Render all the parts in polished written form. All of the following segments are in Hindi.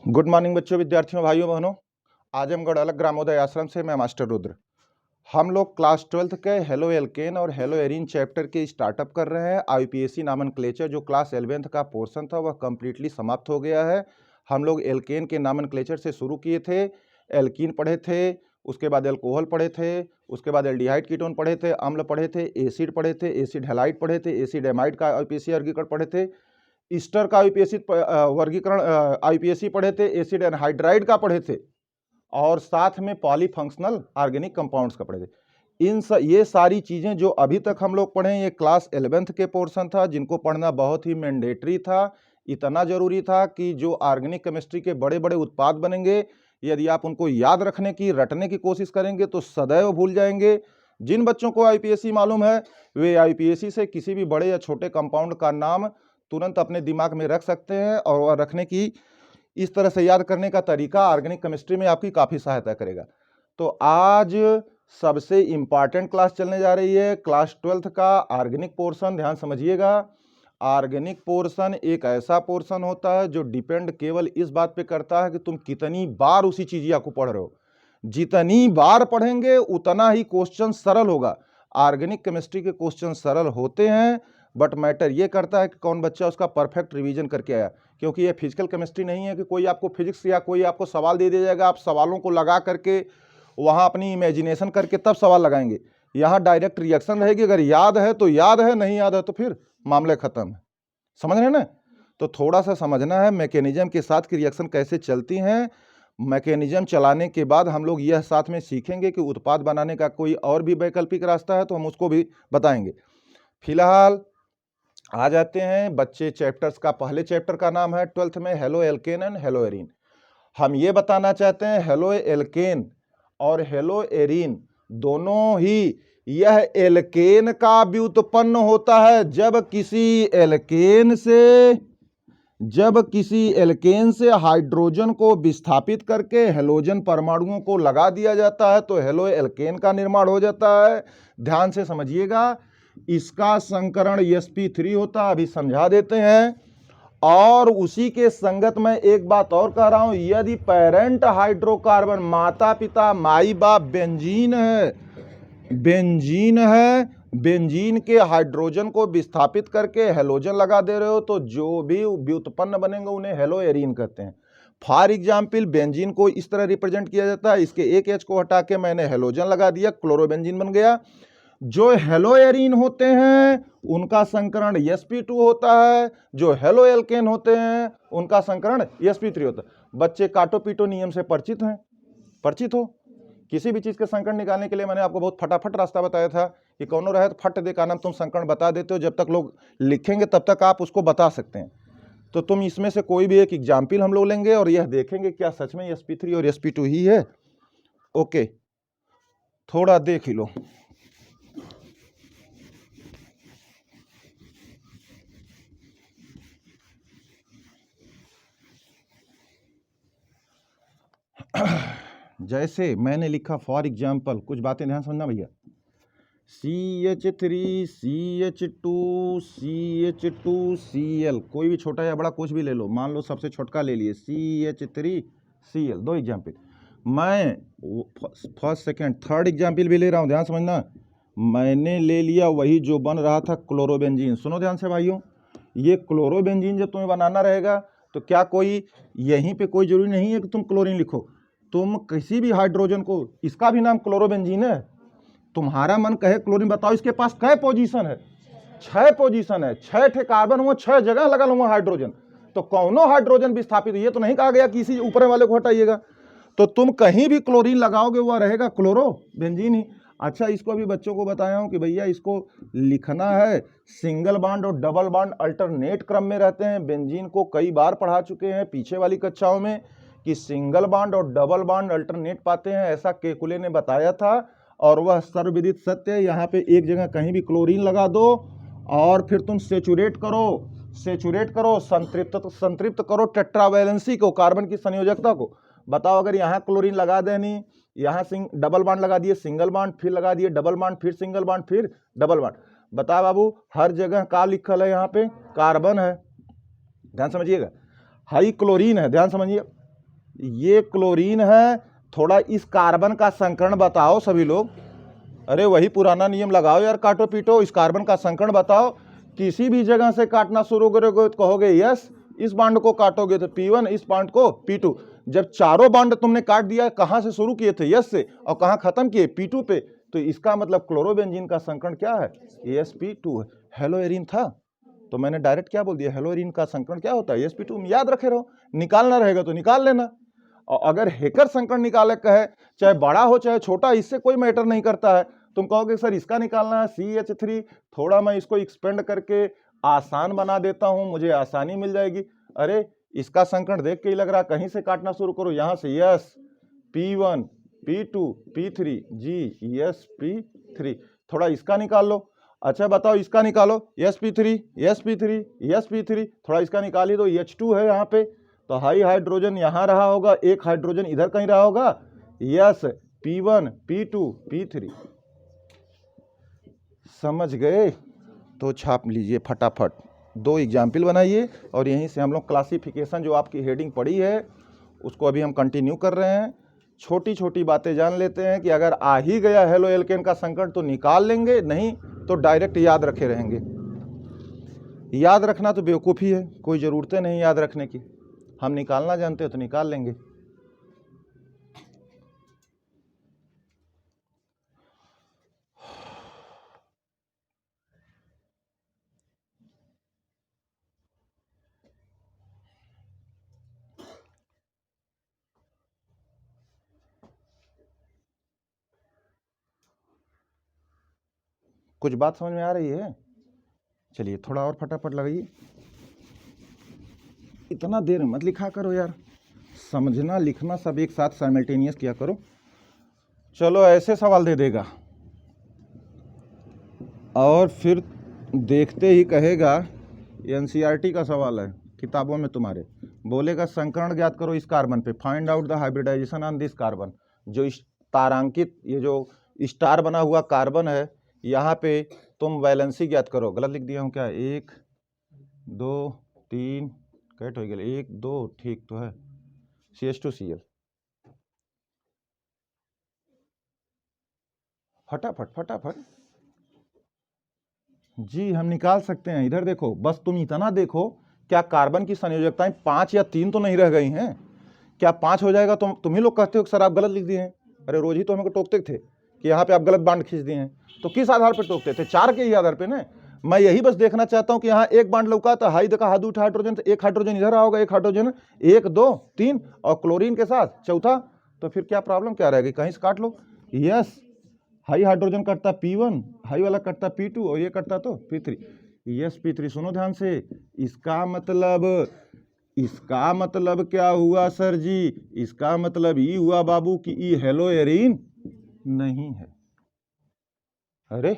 गुड मॉर्निंग बच्चों, विद्यार्थियों, भाइयों बहनों। आजमगढ़ अलग ग्रामोदय आश्रम से मैं मास्टर रुद्र। हम लोग क्लास 12th के हेलो एल्केन और हेलो एरीन चैप्टर के स्टार्टअप कर रहे हैं। आईपीएसी नॉमेनक्लेचर जो क्लास 11th का पोर्शन था वह कंप्लीटली समाप्त हो गया है। हम लोग एल्केन के नॉमेनक्लेचर से शुरू किए थे, एल्कीन पढ़े थे, उसके बाद एल्कोहल पढ़े थे, उसके बाद एल्डिहाइड कीटोन पढ़े थे, अम्ल पढ़े थे, एसिड पढ़े थे, एसिड हैलाइड पढ़े थे, एसिड एमाइड का आईपीएसी वर्गीकरण पढ़े थे, ईस्टर का आईपीएसी वर्गीकरण आईपीएसी पढ़े थे, एसिड एनहाइड्राइड का पढ़े थे और साथ में पॉलीफंक्शनल ऑर्गेनिक कंपाउंड्स का पढ़े थे। ये सारी चीज़ें जो अभी तक हम लोग पढ़े, ये क्लास 11th के पोर्शन था, जिनको पढ़ना बहुत ही मैंडेटरी था। इतना ज़रूरी था कि जो ऑर्गेनिक केमिस्ट्री के बड़े बड़े उत्पाद बनेंगे, यदि आप उनको याद रखने की, रटने की कोशिश करेंगे तो सदैव भूल जाएंगे। जिन बच्चों को आईपीएसी मालूम है वे आईपीएसी से किसी भी बड़े या छोटे कंपाउंड का नाम तुरंत अपने दिमाग में रख सकते हैं और रखने की, इस तरह से याद करने का तरीका ऑर्गेनिक केमिस्ट्री में आपकी काफ़ी सहायता करेगा। तो आज सबसे इम्पॉर्टेंट क्लास चलने जा रही है, क्लास 12th का ऑर्गेनिक पोर्शन। ध्यान समझिएगा, ऑर्गेनिक पोर्शन एक ऐसा पोर्शन होता है जो डिपेंड केवल इस बात पे करता है कि तुम कितनी बार उसी चीज़िया को पढ़ रहे हो। जितनी बार पढ़ेंगे उतना ही क्वेश्चन सरल होगा। ऑर्गेनिक केमिस्ट्री के क्वेश्चन सरल होते हैं, बट मैटर ये करता है कि कौन बच्चा उसका परफेक्ट रिवीजन करके आया। क्योंकि ये फिजिकल केमिस्ट्री नहीं है कि कोई आपको फिजिक्स या कोई आपको सवाल दे दिया जाएगा, आप सवालों को लगा करके वहाँ अपनी इमेजिनेशन करके तब सवाल लगाएंगे। यहाँ डायरेक्ट रिएक्शन रहेगी, अगर याद है तो याद है, नहीं याद है तो फिर मामले खत्म है। समझ रहे हैं ना? तो थोड़ा सा समझना है मैकेनिज्म के साथ कि रिएक्शन कैसे चलती हैं। मैकेनिज्म चलाने के बाद हम लोग यह साथ में सीखेंगे कि उत्पाद बनाने का कोई और भी वैकल्पिक रास्ता है तो हम उसको भी बताएंगे। फिलहाल आ जाते हैं बच्चे चैप्टर्स का। पहले चैप्टर का नाम है 12th में halo alkane and hello arene. हम ये बताना चाहते हैं हेलो एल्केन और हेलो एरीन दोनों ही, यह एल्केन का व्युत्पन्न होता है जब किसी एल्केन से हाइड्रोजन को विस्थापित करके हेलोजन परमाणुओं को लगा दिया जाता है तो हेलो एल्केन का निर्माण हो जाता है। ध्यान से समझिएगा, इसका संकरण sp3 होता है, अभी समझा देते हैं। और उसी के संगत में एक बात और कह रहा हूं, यदि पेरेंट हाइड्रोकार्बन, माता पिता माई बाप बेंजीन के हाइड्रोजन को विस्थापित करके हेलोजन लगा दे रहे हो तो जो भी व्युत्पन्न बनेंगे उन्हें हेलो एरीन कहते हैं। फॉर एग्जाम्पल, बेंजीन को इस तरह रिप्रेजेंट किया जाता है, इसके एक एच को हटा के मैंने हेलोजन लगा दिया, क्लोरोबेंजीन बन गया। जो हेलो एरीन होते हैं उनका संकरण sp2 होता है, जो हेलो एल्केन होते हैं उनका संकरण sp3 होता है। बच्चे काटो पीटो नियम से परिचित हो। किसी भी चीज के संकरण निकालने के लिए मैंने आपको बहुत फटाफट रास्ता बताया था कि कौनो रहे तो फट दे का नाम तुम संकरण बता देते हो, जब तक लोग लिखेंगे तब तक आप उसको बता सकते हैं। तो तुम इसमें से कोई भी एक एग्जाम्पल हम लोग लेंगे और यह देखेंगे क्या सच में sp3 और sp2 ही है। ओके, थोड़ा देख ही लो। जैसे मैंने लिखा फॉर एग्जाम्पल, कुछ बातें ध्यान समझना भैया। CH3 CH2 CH2Cl, कोई भी छोटा या बड़ा कुछ भी ले लो, मान लो सबसे छोटका ले लिए CH3Cl। दो एग्जाम्पल, मैं फर्स्ट सेकेंड थर्ड एग्जाम्पल भी ले रहा हूँ, ध्यान समझना। मैंने ले लिया वही जो बन रहा था क्लोरोबेंजीन। सुनो ध्यान से भाइयों, ये क्लोरोबेंजीन जब तुम्हें बनाना रहेगा तो क्या कोई यहीं पे कोई जरूरी नहीं है कि तुम क्लोरीन लिखो। तुम किसी भी हाइड्रोजन को, इसका भी नाम क्लोरोबेंजीन है, तुम्हारा मन कहे क्लोरीन, बताओ इसके पास कै पोजीशन है? 6 पोजीशन है, 6 ठे कार्बन हुआ, 6 जगह लगा हुआ हाइड्रोजन। तो कौनो हाइड्रोजन विस्थापित, ये तो नहीं कहा गया कि इसी ऊपर वाले को हटाइएगा। तो तुम कहीं भी क्लोरीन लगाओगे वह रहेगा क्लोरोबेंजीन ही। अच्छा, इसको अभी बच्चों को बताया हूं कि भैया इसको लिखना है, सिंगल बॉन्ड और डबल बॉन्ड अल्टरनेट क्रम में रहते हैं। बेंजीन को कई बार पढ़ा चुके हैं पीछे वाली कक्षाओं में कि सिंगल बॉन्ड और डबल बॉन्ड अल्टरनेट पाते हैं, ऐसा केकुले ने बताया था और वह सर्वविदित सत्य है। यहाँ पे एक जगह कहीं भी क्लोरीन लगा दो और फिर तुम सेचुरेट करो, संतृप्त करो टेट्रावैलेंसी को, कार्बन की संयोजकता को। बताओ, अगर यहाँ क्लोरीन लगा देनी, यहाँ डबल बॉन्ड लगा दिए, सिंगल बॉन्ड, फिर लगा दिए डबल बॉन्ड, फिर सिंगल बॉन्ड, फिर डबल बॉन्ड, बता बाबू हर जगह का लिखल है? यहाँ पे कार्बन है, ध्यान समझिएगा, हाई क्लोरीन है, ध्यान समझिए। ये क्लोरीन है, थोड़ा इस कार्बन का संकरण बताओ सभी लोग। अरे वही पुराना नियम लगाओ यार, काटो पीटो, इस कार्बन का संकरण बताओ। किसी भी जगह से काटना शुरू करोगे तो कहोगे यस, इस बांड को काटोगे तो P1, इस बांड को P2। जब चारों बांड तुमने काट दिया, कहां से शुरू किए थे? यस से, और कहां खत्म किए? P2 पे। तो इसका मतलब क्लोरोबेंजीन का संकरण क्या है? sp2 है। हेलोएरिन था तो मैंने डायरेक्ट क्या बोल दिया? हेलोएरिन का संकरण क्या होता है? sp2। याद रखे रहो, निकालना रहेगा तो निकाल लेना। और अगर हेकर संकरण निकाले कहे, चाहे बड़ा हो चाहे छोटा, इससे कोई मैटर नहीं करता है। तुम कहोगे सर इसका निकालना है CH3, थोड़ा मैं इसको एक्सपेंड करके आसान बना देता हूं, मुझे आसानी मिल जाएगी। अरे इसका संकरण देख के ही लग रहा, कहीं से काटना शुरू करो, यहां से yes, P1 P2 P3 G sp3। थोड़ा इसका निकाल लो। अच्छा बताओ इसका निकालो, sp3 sp3 sp3, थोड़ा इसका निकाल ही दो, H2 है यहाँ पे, तो हाई हाइड्रोजन यहां रहा होगा, एक हाइड्रोजन इधर कहीं रहा होगा, यस, P1 P2 P3। समझ गए? तो छाप लीजिए फटाफट, 2 एग्जाम्पल बनाइए और यहीं से हम लोग क्लासिफिकेशन जो आपकी हेडिंग पड़ी है उसको अभी हम कंटिन्यू कर रहे हैं। छोटी छोटी बातें जान लेते हैं कि अगर आ ही गया हेलो एल्केन का संकट तो निकाल लेंगे, नहीं तो डायरेक्ट याद रखे रहेंगे। याद रखना तो बेवकूफ़ी है, कोई ज़रूरतें नहीं याद रखने की। हम निकालना जानते हो तो निकाल लेंगे। कुछ बात समझ में आ रही है? चलिए थोड़ा और फटाफट लगाइए। इतना देर मत लिखा करो यार, समझना लिखना सब एक साथ साइमल्टेनियस किया करो। चलो ऐसे सवाल दे देगा और फिर देखते ही कहेगा NCERT का सवाल है किताबों में तुम्हारे, बोलेगा संकरण ज्ञात करो इस कार्बन पे, find out the hybridization on this carbon. जो इस तारांकित, ये जो स्टार बना हुआ कार्बन है, यहाँ पे तुम वैलेंसी ज्ञात करो। गलत लिख दिया हूँ क्या? 1 2 3 कैट हो गया, 1 2 ठीक तो है, CH2Cl। फटाफट फटाफट जी हम निकाल सकते हैं। इधर देखो, बस तुम इतना देखो, क्या कार्बन की संयोजकताएं 5 या 3 तो नहीं रह गई हैं? क्या 5 हो जाएगा? तुम ही लोग कहते हो कि सर आप गलत लिख दिए हैं। अरे रोज ही तो हमको टोकते थे कि यहाँ पे आप गलत बांड खींच दिए हैं। तो किस आधार पर टोकते थे? 4 के ही आधार पे ना। मैं यही बस देखना चाहता हूँ कि यहाँ एक बांड लौका था, हाई देखा हाथ उठा हाइड्रोजन, तो एक हाइड्रोजन इधर आओगे, एक हाइड्रोजन 1 2 3 और क्लोरीन के साथ चौथा, तो फिर क्या प्रॉब्लम क्या रहेगी? कहीं से काट लो। यस, हाई हाइड्रोजन कटता P1, हाई वाला कटता P2 और ये कटता तो P3। Yes P3। सुनो ध्यान से, इसका मतलब क्या हुआ सर जी? इसका मतलब ये हुआ बाबू कि ये हेलोएरिन नहीं है। अरे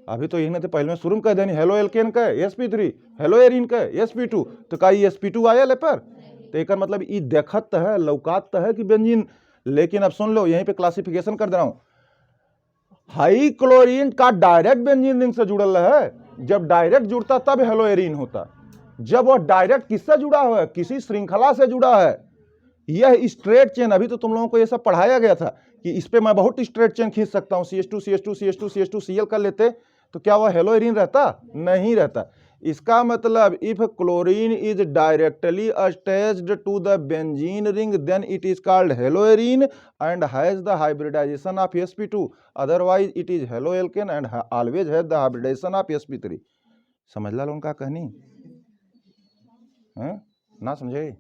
अभी तो इन्हें तो पहले में शुरू में कह देनी हेलो एल्केन का sp3, हेलोएरिन का sp2, तो का ये sp2 आया ले पर, तो एक मतलब ये देखत है, लौकात है कि बेंजीन। लेकिन अब सुन लो, यहीं पे क्लासिफिकेशन कर दे रहा हूं। हाई क्लोरीन का डायरेक्ट बेंजीन रिंग से जुड़ल है, जब डायरेक्ट जुड़ता तब हेलोएरिन होता। जब वह डायरेक्ट किससे जुड़ा हुआ है? किसी श्रृंखला से जुड़ा है। यह स्ट्रेट चेन, अभी तो तुम लोगों को यह सब पढ़ाया गया था कि इस पे मैं बहुत स्ट्रेट चेन खींच सकता हूं। CH2 CH2 CH2 CH2 Cl कर लेते तो क्या वह हेलोएरिन रहता? नहीं रहता। इसका मतलब if chlorine is directly attached to the benzene ring then it is called haloarene and has the hybridization of sp2, otherwise it is haloalkane and always has the hybridization of sp3। समझ ला उनका कहनी है ना? समझे?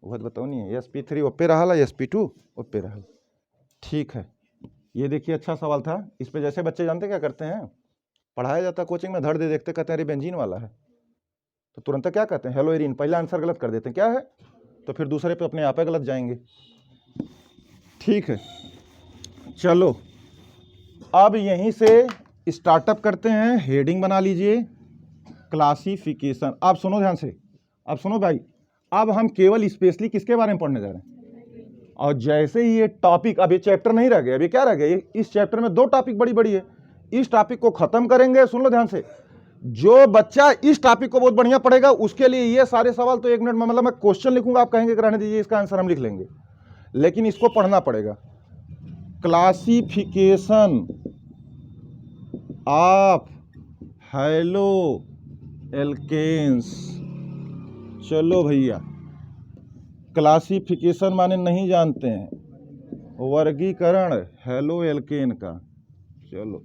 वह बताओ नहीं, sp3 ओपे रहा, sp2 ओपे रहा। ठीक है, ये देखिए अच्छा सवाल था। इस पे जैसे बच्चे जानते क्या करते हैं, पढ़ाया जाता कोचिंग में, धड़ दे देखते, कहते हैं अरे बेंजीन वाला है, तो तुरंत क्या कहते हैं? हेलोएरिन। पहला आंसर गलत कर देते हैं, क्या है? तो फिर दूसरे पे अपने आप गलत जाएंगे। ठीक है, चलो अब यहीं से स्टार्टअप करते हैं। हेडिंग बना लीजिए क्लासिफिकेशन। अब सुनो ध्यान से, अब सुनो भाई, अब हम केवल स्पेशली किसके बारे में पढ़ने जा रहे हैं? और जैसे ही ये टॉपिक, अब ये चैप्टर नहीं रह गया, अभी क्या रह गया? इस चैप्टर में 2 टॉपिक बड़ी बड़ी है। इस टॉपिक को खत्म करेंगे, सुन लो ध्यान से, जो बच्चा इस टॉपिक को बहुत बढ़िया पढ़ेगा उसके लिए ये सारे सवाल तो 1 मिनट में, मतलब मैं क्वेश्चन लिखूंगा, आप कहेंगे कि रहने दीजिए इसका आंसर हम लिख लेंगे, लेकिन इसको पढ़ना पड़ेगा। Classification of halo alkanes. चलो भैया, क्लासिफिकेशन माने नहीं जानते हैं, वर्गीकरण हेलो एल्केन का। चलो,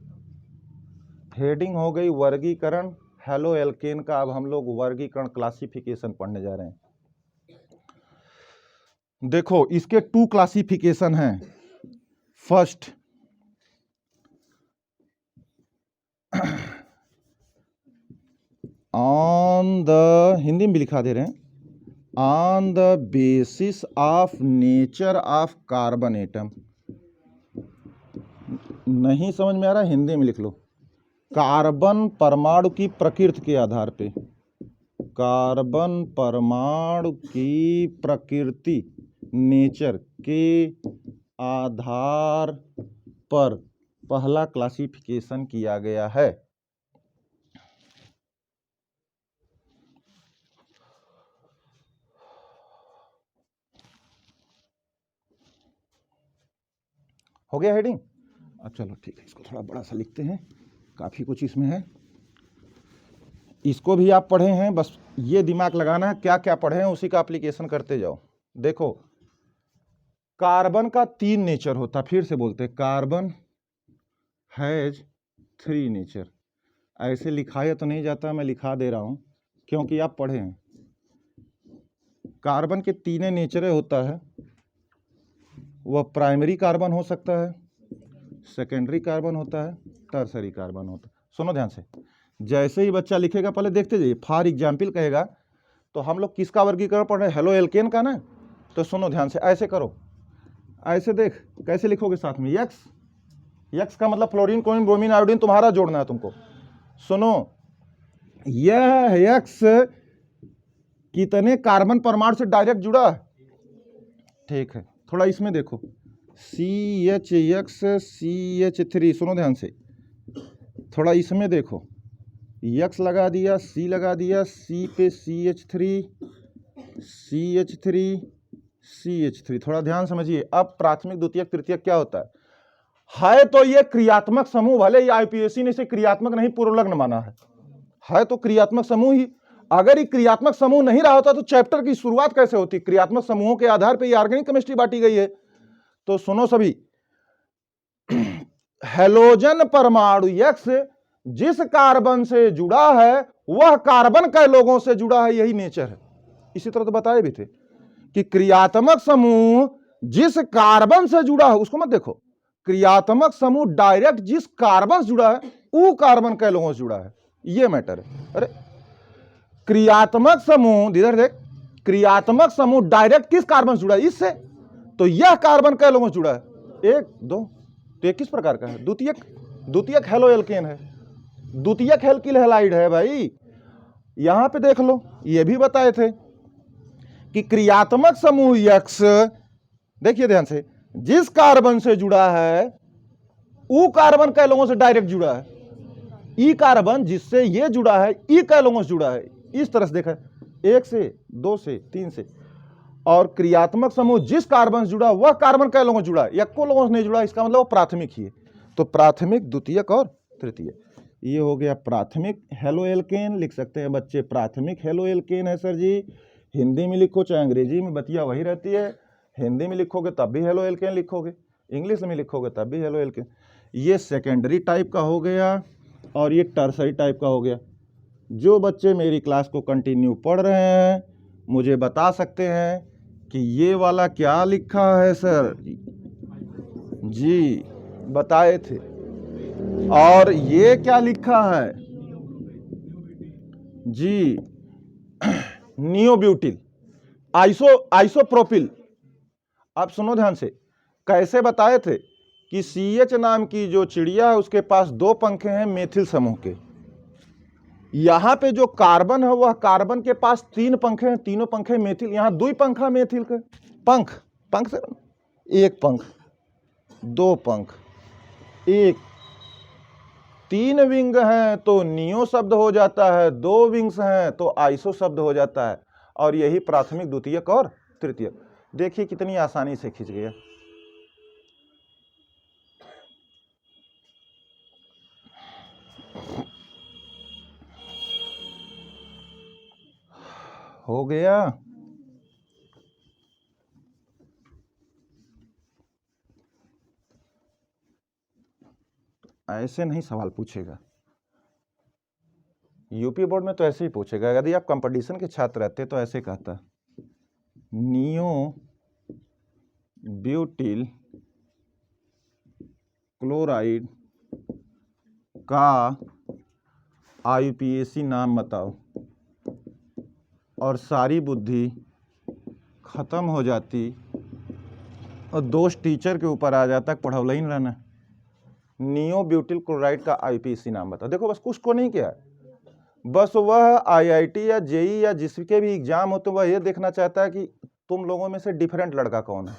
हेडिंग हो गई वर्गीकरण हेलो एल्केन का। अब हम लोग वर्गीकरण क्लासिफिकेशन पढ़ने जा रहे हैं। देखो, इसके 2 क्लासिफिकेशन हैं। फर्स्ट, ऑन द, हिंदी में भी लिखा दे रहे हैं, on the basis of nature of carbon atom. नहीं समझ में आ रहा, हिंदी में लिख लो। कार्बन परमाणु की प्रकृति के आधार पे, कार्बन परमाणु की प्रकृति, नेचर के आधार पर पहला क्लासिफिकेशन किया गया है। हो गया हेडिंग? अब चलो ठीक है, इसको थोड़ा बड़ा सा लिखते हैं, काफ़ी कुछ इसमें है। इसको भी आप पढ़े हैं, बस ये दिमाग लगाना है क्या क्या पढ़े हैं उसी का एप्लीकेशन करते जाओ। देखो, कार्बन का 3 नेचर होता, फिर से बोलते हैं, कार्बन हैज 3 नेचर। ऐसे लिखाया तो नहीं जाता, मैं लिखा दे रहा हूं क्योंकि आप पढ़े हैं। कार्बन के 3 नेचर होता है। वह प्राइमरी कार्बन हो सकता है, सेकेंडरी कार्बन होता है, टर्सरी कार्बन होता है। सुनो ध्यान से, जैसे ही बच्चा लिखेगा पहले देखते जाइए। फॉर एग्जाम्पल कहेगा तो हम लोग किसका वर्गीकरण पढ़ रहे हैं? हेलो एल्केन का ना। तो सुनो ध्यान से, ऐसे करो, ऐसे देख कैसे लिखोगे साथ में, यक्स। यक्स का मतलब फ्लोरीन, क्लोरीन, ब्रोमीन, आयोडीन तुम्हारा जोड़ना है तुमको। सुनो, यह यक्स कितने कार्बन परमाणु से डायरेक्ट जुड़ा है? ठीक है, थोड़ा इसमें देखो, CHX CH3। सुनो ध्यान से, थोड़ा इसमें देखो, यक्स लगा दिया, C लगा दिया, C पे CH3 CH3 CH3। थोड़ा ध्यान समझिए। अब प्राथमिक, द्वितीयक, तृतीयक क्या होता है तो ये क्रियात्मक समूह, भले ही IUPAC ने इसे क्रियात्मक नहीं पूर्वलग्न माना है तो क्रियात्मक समूह ही। अगर ये क्रियात्मक समूह नहीं रहा होता तो चैप्टर की शुरुआत कैसे होती? क्रियात्मक समूहों के आधार पर ये ऑर्गेनिक केमिस्ट्री बांटी गई है। तो सुनो सभी, हेलोजन परमाणु यक्स जिस कार्बन से जुड़ा है वह कार्बन के लोगों से जुड़ा है, यही नेचर है। इसी तरह तो बताए भी थे कि क्रियात्मक समूह जिस कार्बन से जुड़ा है, उसको मत देखो, क्रियात्मक समूह डायरेक्ट जिस कार्बन से जुड़ा है वो कार्बन के लोगों से जुड़ा है, ये मैटर है। अरे क्रियात्मक समूह, इधर देख, क्रियात्मक समूह डायरेक्ट किस कार्बन से जुड़ा है? इससे। तो यह कार्बन के लोगों से जुड़ा है, 1 2। तो ये किस प्रकार का है? द्वितीयक। द्वितीयक हेलो एल्केन है, द्वितीयक एल्किल हैलाइड है भाई। यहां पे देख लो, ये भी बताए थे कि क्रियात्मक समूह यक्स, देखिए ध्यान से, जिस कार्बन से जुड़ा है वो कार्बन के लोगों से डायरेक्ट जुड़ा है। ई कार्बन जिससे ये जुड़ा है, ई के लोगों से जुड़ा है। इस तरह से देखा, 1 से 2 से 3 से। और क्रियात्मक समूह जिस कार्बन से जुड़ा वह कार्बन के लोगों से जुड़ा है, यक्को लोगों से नहीं जुड़ा, इसका मतलब वो प्राथमिक ही है। तो प्राथमिक, द्वितीयक और तृतीयक, ये हो गया प्राथमिक हेलो एल्केन। लिख सकते हैं बच्चे, प्राथमिक हेलो एल्केन है सर जी। हिंदी में लिखो चाहे अंग्रेजी में, बतिया वही रहती है। हिंदी में लिखोगे तब भी हेलो एल्केन लिखोगे, इंग्लिश में लिखोगे तब भी हेलो एल्केन। ये सेकेंडरी टाइप का हो गया और ये टर्सरी टाइप का हो गया। जो बच्चे मेरी क्लास को कंटिन्यू पढ़ रहे हैं मुझे बता सकते हैं कि ये वाला क्या लिखा है सर जी, बताए थे। और ये क्या लिखा है जी? नियोब्यूटिल, आइसोप्रोपिल। आप सुनो ध्यान से, कैसे बताए थे कि CH नाम की जो चिड़िया है उसके पास 2 पंखे हैं मेथिल समूह के। यहां पे जो कार्बन है वह कार्बन के पास 3 पंखे हैं, तीनों पंखे मेथिल। यहां 2 पंखा मेथिल के, पंख, पंख से 1 पंख, 2 पंख, 1 3 विंग हैं तो नियो शब्द हो जाता है, 2 विंग्स हैं तो आइसो शब्द हो जाता है, और यही प्राथमिक, द्वितीयक और तृतीयक। देखिए कितनी आसानी से खींच गया। हो गया। ऐसे नहीं सवाल पूछेगा, यूपी बोर्ड में तो ऐसे ही पूछेगा। यदि आप कंपटीशन के छात्र रहते तो ऐसे कहता, नियो ब्यूटिल क्लोराइड का आईयूपीएसी नाम बताओ, और सारी बुद्धि खत्म हो जाती और दोष टीचर के ऊपर आ जाता, पढ़ौला ही नहीं रहना। नियो ब्यूटिल क्लोराइड का आईयूपीएसी नाम बताओ। देखो बस कुछ को नहीं किया, बस वह आईआईटी या जेई या जिसके भी एग्जाम हो तो वह ये देखना चाहता है कि तुम लोगों में से डिफरेंट लड़का कौन है,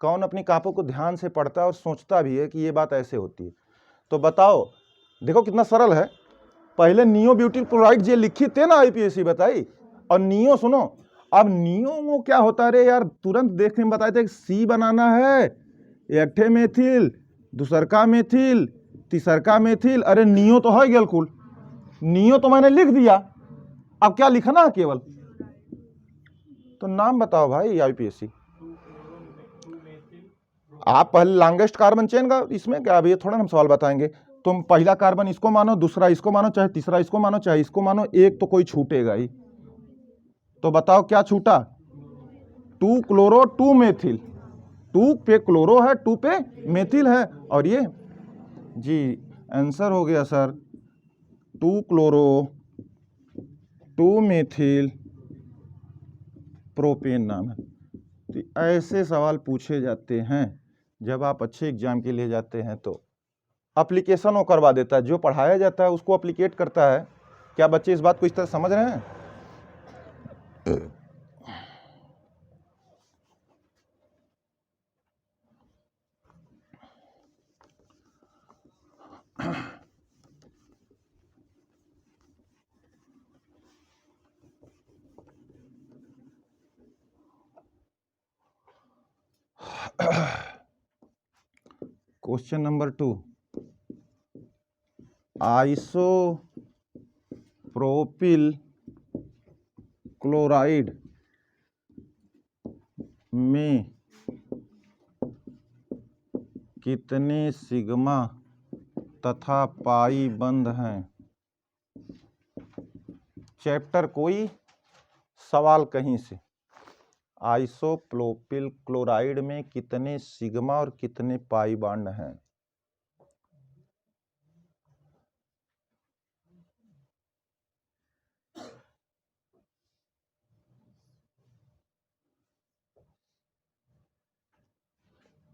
कौन अपनी कापों को ध्यान से पढ़ता है और सोचता भी है कि ये बात ऐसे होती है। तो बताओ, देखो कितना सरल है। पहले नियो ब्यूटिल क्लोराइड जे लिखी थे ना आईपीएसी बताई, और नियो सुनो, अब नियो वो क्या होता है रे यार, तुरंत देखने में बताए थे, सी बनाना है, एक ठे मेथिल, दूसरका मेथिल, तीसरका मेथिल, अरे नियो तो है गेल कुल, नियो तो मैंने लिख दिया, अब क्या लिखना है केवल, तो नाम बताओ भाई आईपीएसी। आप पहले लॉन्गेस्ट कार्बन चेन का इसमें क्या, अभी थोड़ा हम सवाल बताएंगे। तुम पहला कार्बन इसको मानो, दूसरा इसको मानो, चाहे तीसरा इसको मानो, चाहे इसको मानो, एक तो कोई छूटेगा ही। तो बताओ क्या छूटा, 2 क्लोरो 2 मेथिल, 2 पे क्लोरो है, 2 पे मेथिल है, और ये जी आंसर हो गया सर 2 क्लोरो 2 मेथिल प्रोपेन नाम है। तो ऐसे सवाल पूछे जाते हैं जब आप अच्छे एग्जाम के लिए जाते हैं। तो एप्लीकेशन वो करवा देता है, जो पढ़ाया जाता है उसको एप्लीकेट करता है। क्या बच्चे इस बात को इस तरह समझ रहे हैं? क्वेश्चन नंबर 2, आइसोप्रोपिल क्लोराइड में कितने सिग्मा तथा पाई बंध हैं? चैप्टर कोई, सवाल कहीं से। आइसोप्रोपिल क्लोराइड में कितने सिग्मा और कितने पाई बॉन्ड हैं?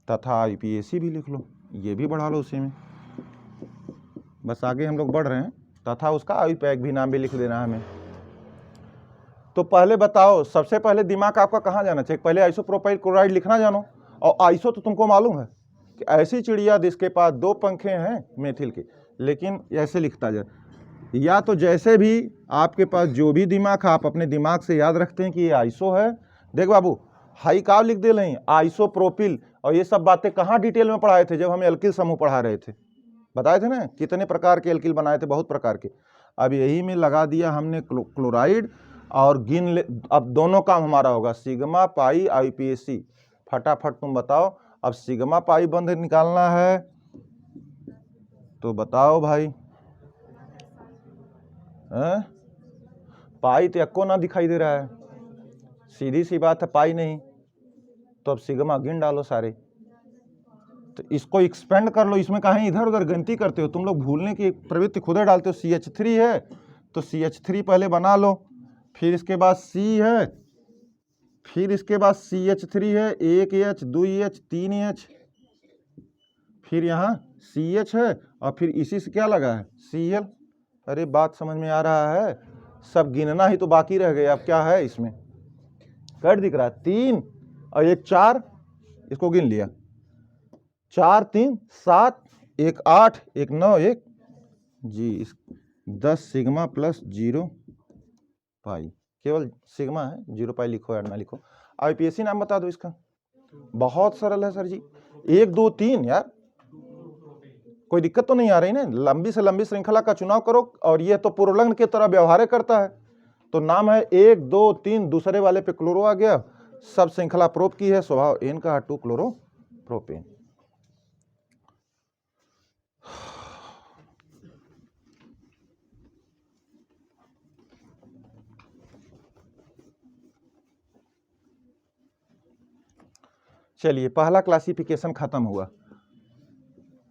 तथा आईपीएसी भी लिख लो, ये भी बढ़ा लो उसी में, बस आगे हम लोग बढ़ रहे हैं। तथा उसका आईपैक भी नाम भी लिख देना हमें। तो पहले बताओ, सबसे पहले दिमाग आपका कहाँ जाना चाहिए? पहले आइसोप्रोपाइल क्लोराइड लिखना जानो, और आइसो तो तुमको मालूम है कि ऐसी चिड़िया जिसके पास 2 पंखे हैं मेथिल के, लेकिन ऐसे लिखता जा, या तो जैसे भी आपके पास जो भी दिमाग है आप अपने दिमाग से याद रखते हैं कि ये आइसो है। देख बाबू, हाई काव लिख दे नहीं, आइसोप्रोपिल, और ये सब बातें कहाँ डिटेल में पढ़ाए थे? जब हम एल्किल समूह पढ़ा रहे थे, बताए थे ना कितने प्रकार के एल्किल बनाए थे, बहुत प्रकार के। अब यही में लगा दिया हमने क्लोराइड, और गिन ले। अब दोनों काम हमारा होगा, सिग्मा पाई आईपीएसी। फटाफट तुम बताओ, अब सिग्मा पाई बंध निकालना है, तो बताओ भाई। पाई तो एक्को ना दिखाई दे रहा है, सीधी सी बात है, पाई नहीं, तो अब सिग्मा गिन डालो सारे। तो इसको एक्सपेंड कर लो, इसमें कहीं इधर उधर गिनती करते हो तुम लोग, भूलने की प्रवृत्ति खुद डालते हो। CH3 है तो CH3 पहले बना लो, फिर इसके बाद C है, फिर इसके बाद CH3 है, 1H 2H 3H, फिर यहाँ CH है, और फिर इसी से क्या लगा है Cl। अरे बात समझ में आ रहा है? सब गिनना ही तो बाकी रह गया। अब क्या है इसमें, कट दिख रहा है, 3 और 1 4, इसको गिन लिया, 4 3 7, 1 8, 1 9, 1 जी 10 सिग्मा प्लस 0 पाई, केवल सिग्मा है, 0 पाई लिखो या ना लिखो। आईपीएससी नाम बता दो इसका। बहुत सरल है सर जी, 1 2 3 यार, कोई दिक्कत तो नहीं आ रही ना। लंबी से लंबी श्रृंखला का चुनाव करो, और ये तो पूर्वलग्न की तरह व्यवहार करता है। तो नाम है 1 2 3, दूसरे वाले पे क्लोरो आ गया, सब श्रृंखला प्रोप की है, स्वभाव एन का 2 क्लोरो प्रोपेन। चलिए पहला क्लासिफिकेशन खत्म हुआ।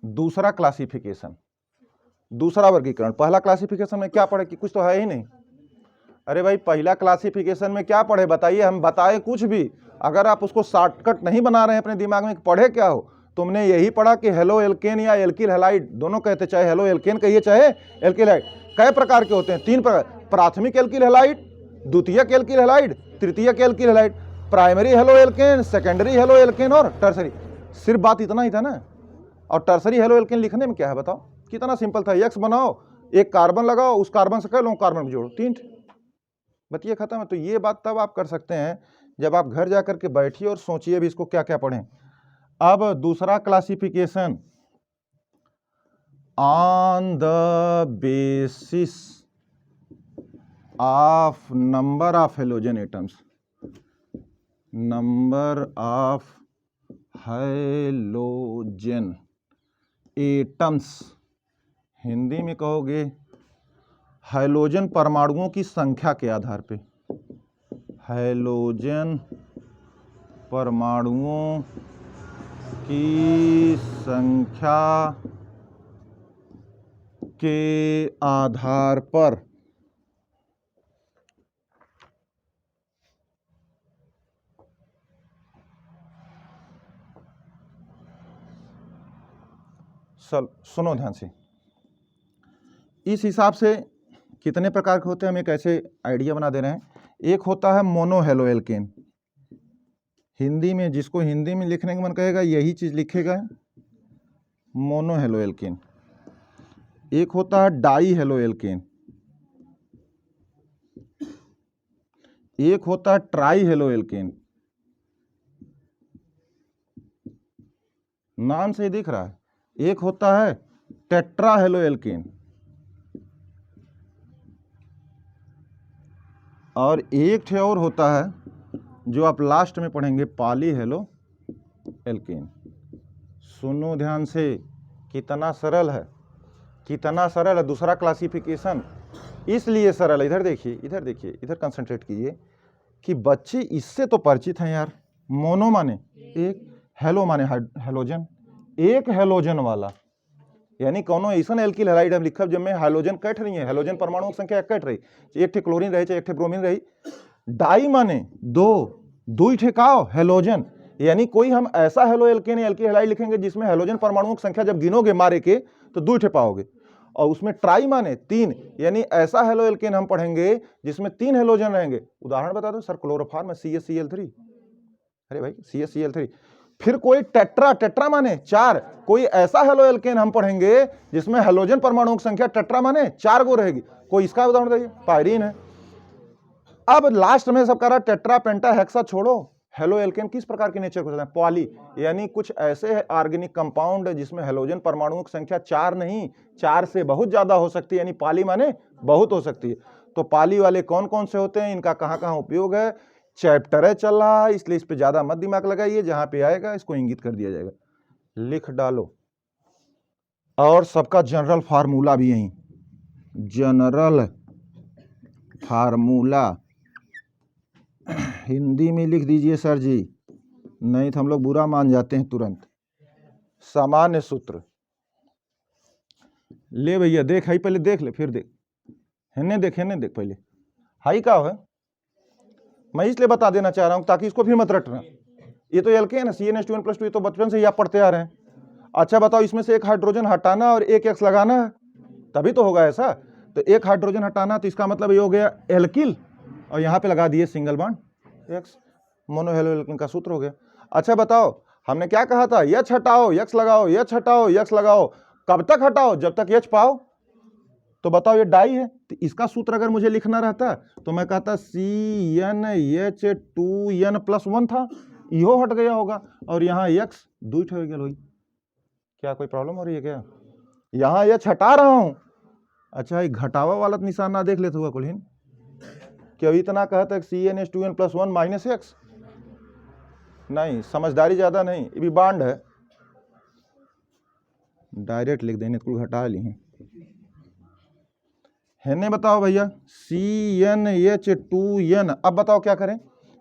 दूसरा क्लासिफिकेशन, दूसरा वर्गीकरण। पहला क्लासिफिकेशन में क्या पढ़े कि कुछ तो है ही नहीं। अरे भाई पहला क्लासिफिकेशन में क्या पढ़े बताइए, हम बताए कुछ भी, अगर आप उसको शॉर्टकट नहीं बना रहे हैं अपने दिमाग में पढ़े क्या हो। तुमने यही पढ़ा कि हेलो एल्केन या एल्किल हैलाइड दोनों कहते, चाहे हेलो एल्केन कहिए चाहे एल्किल हैलाइड। कई प्रकार के होते हैं, 3 प्रकार, प्राथमिक एल्किल हैलाइड, द्वितीयक एल्किल हैलाइड, तृतीयक alkyl halide, primary halo alkane, secondary halo alkane और टर्सरी। सिर्फ बात इतना ही था ना। और टर्सरी हेलो एल्केन लिखने में क्या है बताओ, कितना सिंपल था। एक्स बनाओ, एक कार्बन लगाओ, उस कार्बन से कह लो कार्बन जोड़ो, 3 बतिया खत्म है। तो ये बात तब आप कर सकते हैं जब आप घर जाकर के बैठिए और सोचिए भी इसको क्या क्या पढ़ें। अब दूसरा classification, on the basis of number of halogen atoms, number of halogen atoms, Hindi में कहोगे हेलोजन परमाणुओं की संख्या के आधार पे, हेलोजन परमाणुओं की संख्या के आधार पर सुनो ध्यान से। इस हिसाब से कितने प्रकार के होते हैं हम एक ऐसे आइडिया बना दे रहे हैं। एक होता है मोनो हेलो एल्केन, हिंदी में जिसको हिंदी में लिखने का मन कहेगा यही चीज लिखेगा, मोनो हेलो एल्केन। एक होता है डाई हेलो एल्केन, एक होता है ट्राई हेलो एल्केन, नाम से ही दिख रहा है। एक होता है टेट्रा हेलो एल्केन, और एक ठे और होता है जो आप लास्ट में पढ़ेंगे, पॉली हेलो एल्केन। सुनो ध्यान से, कितना सरल है, कितना सरल है। दूसरा क्लासिफिकेशन इसलिए सरल है, इधर देखिए, इधर देखिए, इधर कंसंट्रेट कीजिए कि बच्चे इससे तो परिचित हैं यार। मोनो माने एक, हेलो माने हेलोजन, एक हेलोजन वाला, यानी कोनो ऐसा एल्किल हैलाइड हम लिखब जब में हाइड्रोजन कट रही है, हेलोजन परमाणु की संख्या कट रही, एक ठे क्लोरीन रही चाहे एक ठे ब्रोमीन रही। डाई माने दो ठे का हेलोजन, यानी कोई हम ऐसा हेलो एल्केन या एल्किल हैलाइड लिखेंगे जिसमें हेलोजन परमाणुओं की संख्या जब गिनोगे मारे के तो 2 ठे पाओगे। और उसमें ट्राई माने 3, यानी ऐसा हेलो एल्केन हम पढ़ेंगे जिसमें 3 हेलोजन रहेंगे। उदाहरण बता दो सर, क्लोरोफॉर्म में CaCl3, अरे भाई CaCl3। फिर कोई टेट्रा, टेट्रा माने 4, कोई ऐसा हेलो एल्केन हम पढ़ेंगे जिसमें हेलोजन परमाणुओं की संख्या टेट्रा माने 4 गो रहेगी। कोई इसका उदाहरण बताइए, पायरीन है। अब लास्ट में सब करा टेट्रा पेंटा हेक्सा छोड़ो, हेलो एल्केन किस प्रकार के नेचर को होता है, पॉली, यानी कुछ ऐसे ऑर्गेनिक कंपाउंड जिसमें हेलोजन परमाणुओं की संख्या 4 नहीं 4 से बहुत ज्यादा हो सकती है, यानी पॉली माने बहुत हो सकती है। तो पॉली वाले कौन कौन से होते हैं, इनका कहाँ कहाँ उपयोग है, चैप्टर है चल रहा है इसलिए इस पे ज्यादा मत दिमाग लगाइए, जहां पे आएगा इसको इंगित कर दिया जाएगा, लिख डालो। और सबका जनरल फार्मूला भी यही, जनरल फार्मूला हिंदी में लिख दीजिए सर जी, नहीं तो हम लोग बुरा मान जाते हैं तुरंत। सामान्य सूत्र ले भैया, देख हाई पहले देख ले, फिर देख, हेने देख, हेने देख पहले, हाई का है मैं इसलिए बता देना चाह रहा हूं ताकि इसको फिर मत रटना। ये तो एल्केन है, CnH2n+2, ये तो बचपन से ही आप पढ़ते आ रहे हैं। अच्छा बताओ, इसमें से एक हाइड्रोजन हटाना और एक X लगाना है, तभी तो होगा ऐसा। तो एक हाइड्रोजन हटाना तो इसका मतलब ये हो गया एल्किल, और यहाँ पे लगा दिए single bond X, mono halo alkane का सूत्र हो गया। अच्छा बताओ, हमने क्या कहा था, H हटाओ X लगाओ, H हटाओ X लगाओ, कब तक हटाओ, जब तक H पाओ। तो बताओ ये डाई है, तो इसका सूत्र अगर मुझे लिखना रहता तो मैं कहता CnH2n+1 था, इहो हट गया होगा, और यहाँ x 2 हो गया लोई। क्या कोई प्रॉब्लम हो रही है क्या? यहाँ h हटा रहा हूं। अच्छा, ये घटावा वाला निशान ना देख लेते हुआ कुलहीन, क्यों इतना कहता CnH2n+1 - x? नहीं, समझदारी ज्यादा नहीं, ये भी बांड है, डायरेक्ट लिख देने कुल घटा ली है नहीं। बताओ भैया CnH2n, अब बताओ क्या करें,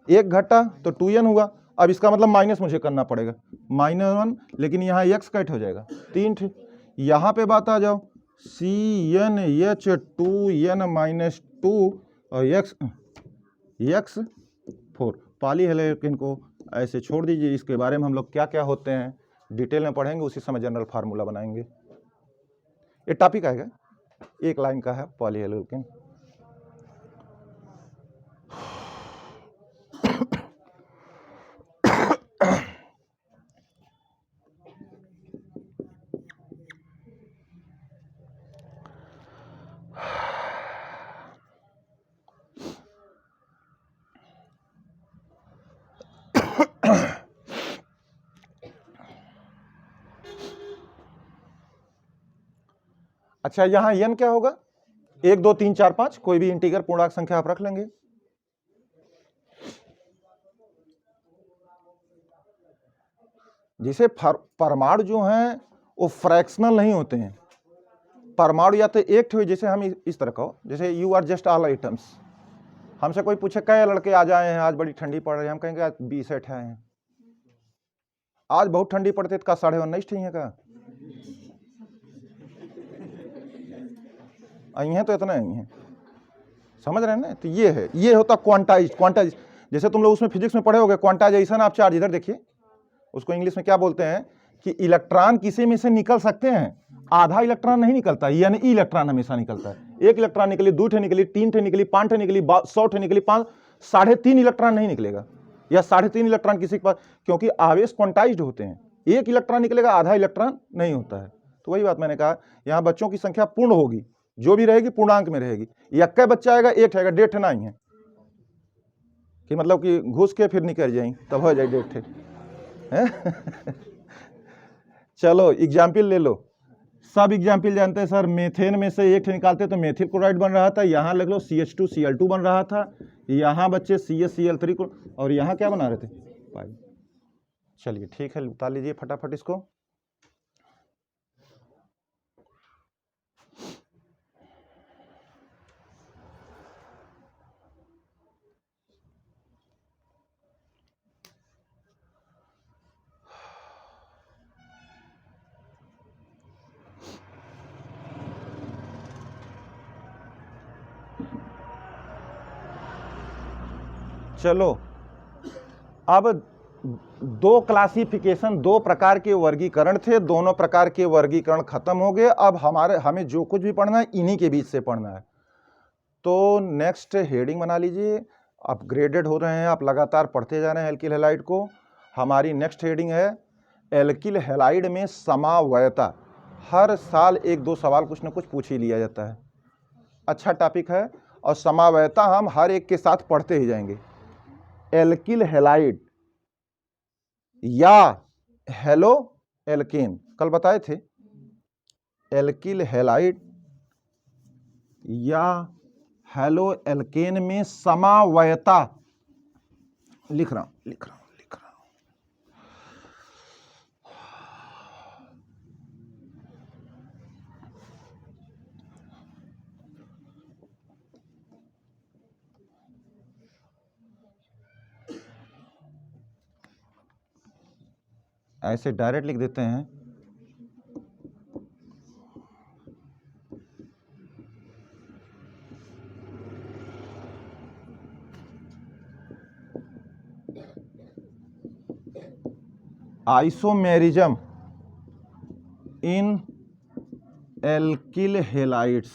एक घटा तो 2n हुआ, अब इसका मतलब माइनस मुझे करना पड़ेगा, -1, लेकिन यहाँ x कट हो जाएगा 3 थे। यहाँ पे बात आ जाओ CnH2n-2 और x4 पॉलीहेलोकेन को ऐसे छोड़ दीजिए। इसके बारे में हम लोग क्या क्या होते हैं डिटेल में पढ़ेंगे, उसी समय जनरल फार्मूला बनाएंगे। ये टॉपिक आएगा, एक लाइन का है पॉलीहेलोकेन। अच्छा, यहां n क्या होगा, 1 2 3 4 5, कोई भी इंटीगर पूर्णांक संख्या आप रख लेंगे। जैसे परमाणु जो हैं वो फ्रैक्शनल नहीं होते हैं, परमाणु या तो एक हुए, जैसे हम इस तरह कहो, जैसे you are just all items. हमसे कोई पूछे कई लड़के आ जाए हैं, आज बड़ी ठंडी पड़ रही है, हम कहेंगे आज 20 आए हैं। आज बहुत ठंडी पड़ती है तो 19:30 ठीक है का आई हैं, तो इतना आई हैं, समझ रहे हैं ना। तो ये है, ये होता क्वांटाइज। जैसे तुम लोग उसमें फिजिक्स में पढ़े होगे क्वांटाइजेशन ऑफ चार्ज। इधर देखिए, उसको इंग्लिश में क्या बोलते हैं कि इलेक्ट्रॉन किसी में से निकल सकते हैं, आधा इलेक्ट्रॉन नहीं निकलता, यानी इलेक्ट्रॉन हमेशा निकलता है। 1 इलेक्ट्रॉन निकली, 2 ठे निकली, 3 ठे निकली, 5 ठे निकली, 100 ठे निकली, 3.5 इलेक्ट्रॉन नहीं निकलेगा, या 3.5 इलेक्ट्रॉन किसी के पास, क्योंकि आवेश क्वांटाइज्ड होते हैं। 1 इलेक्ट्रॉन निकलेगा, आधा इलेक्ट्रॉन नहीं होता है। तो वही बात मैंने कहा, यहाँ बच्चों की संख्या पूर्ण होगी, जो भी रहेगी पूर्णांक में रहेगी। यक्का बच्चा आएगा, 1 आएगा, 1.5 नहीं है कि मतलब कि घुस के फिर निकल जाए तब हो जाए 1.5 चलो एग्जाम्पल ले लो, सब एग्जाम्पल जानते हैं सर। मेथेन में से 1 निकालते तो मेथिल क्लोराइड बन रहा था, यहाँ लिख लो CH2Cl2 बन रहा था, यहाँ बच्चे CaCl3 को, और यहाँ क्या बना रहे थे, पाई। चलिए ठीक है, बता लीजिए फटाफट इसको। चलो अब 2 क्लासिफिकेशन, 2 प्रकार के वर्गीकरण थे, दोनों प्रकार के वर्गीकरण खत्म हो गए। अब हमें जो कुछ भी पढ़ना है इन्हीं के बीच से पढ़ना है। तो नेक्स्ट हेडिंग बना लीजिए, अपग्रेडेड हो रहे हैं आप, लगातार पढ़ते जा रहे हैं एल्किल हैलाइड को। हमारी नेक्स्ट हेडिंग है एल्किल हैलाइड में समावयता। हर साल 1-2 सवाल कुछ ना कुछ पूछ ही लिया जाता है, अच्छा टॉपिक है, और समावयता हम हर एक के साथ पढ़ते ही जाएंगे। एल्किल हैलाइड या हेलो एल्केन, कल बताए थे, एल्किल हैलाइड या हेलो एल्केन में समावयता, लिख रहा हूं। ऐसे डायरेक्ट लिख देते हैं, isomerism in alkyl halides.